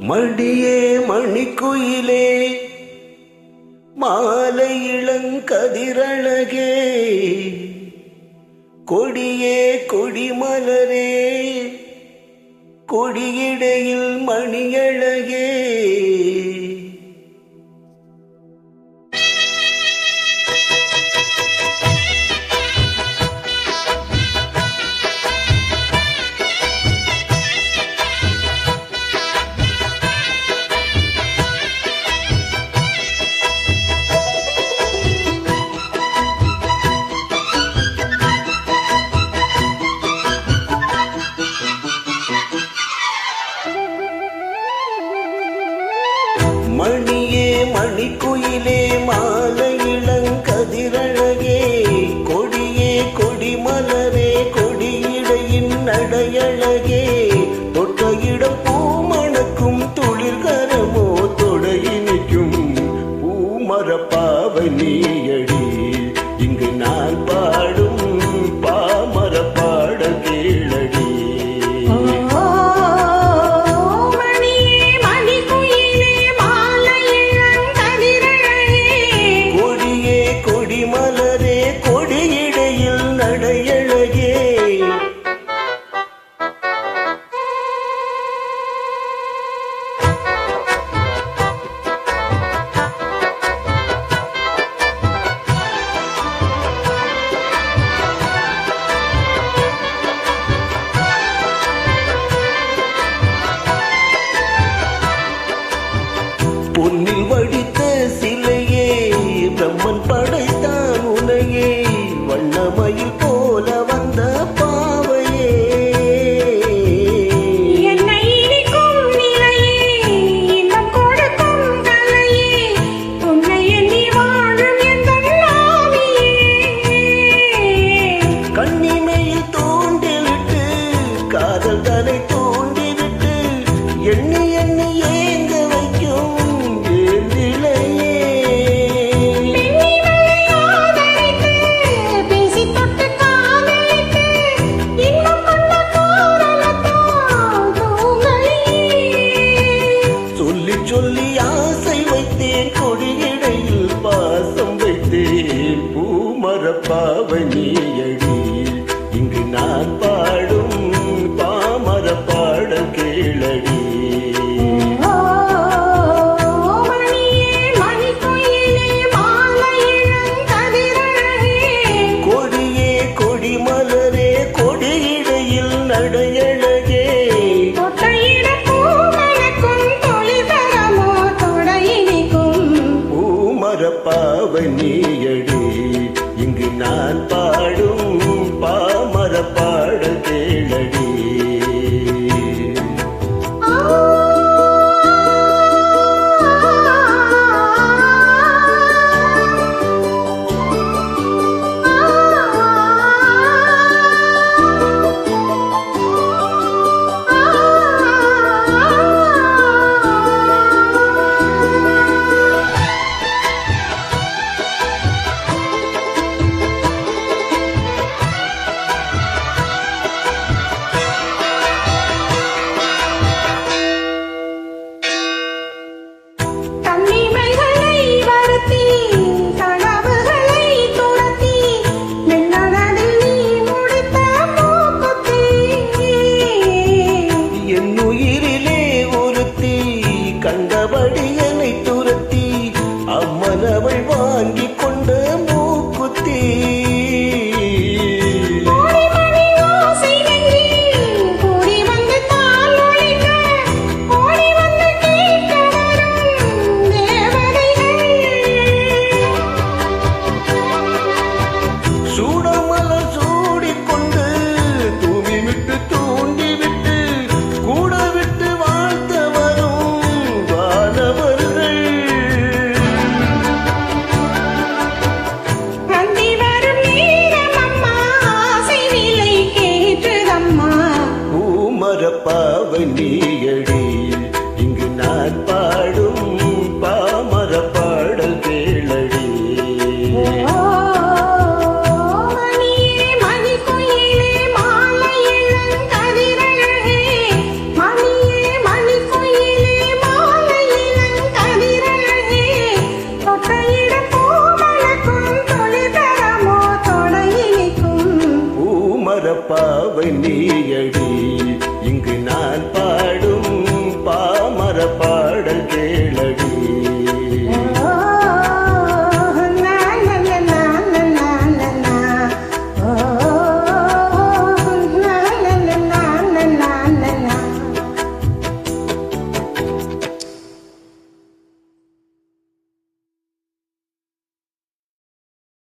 மடியே மணிக்குயிலே மாலை இளங்கதிரழகே கொடியே கொடிமலரே கொடியிடையில் மணியழகே மணியே மணிக்குயிலே மாலை இளங்கதிரழகே கொடியே கொடிமலரே கொடியிடையின் நடையழகே தொட்ட இடம் பூமணக்கும் துளிர்கரமோ தொடையினிக்கும் பூமரப்பாவை நீயடி இங்கு நான் பாடும் பாமர பாட கேளடி. பொன்னில் வடித்த சிலையே பிரம்மன் படைத்தான் உனையே வண்ணமயில் போல வந்த பாவையே என்னை இனிக்கும் நிலையே இன்பம் கொடுக்கும் கலையே உன்னை எண்ணி வாழும் எந்த நாவியே கண்ணிமையில் தோண்டிவிட்டு காதல் தலை தோண்டிவிட்டு எண்ணி எண்ணி ஏங்க வைக்கும் சொல்லி ஆசை வைத்தேன் கொடியிடையில் பாசம் வைத்தேன் பூமரப்பாவை நீயடி இங்கு நான் பாடும் பாமர பாட கேளடி. கொடியே கொடிமலரே கொடியிடையில் நடையழகே பாவை நீயடி இங்கு நான் பாடும் பாமர பாட கேளடி. கண்டபடி என்னை துரத்தி அம்மனவள் வாங்கி கொண்ட மூக்குத்தி சூடமலர் சூடிக்கொண்டு தூமி விட்டு தூண்டி விட்டு கூட விட்டு வாழ்த்த பாவை நீயடி இங்கு நான் பாடும் பாமர பாடல் கேளடி. மணியே மணிக்குயிலே மாலை இளங்கதிரழகே பாவை நீ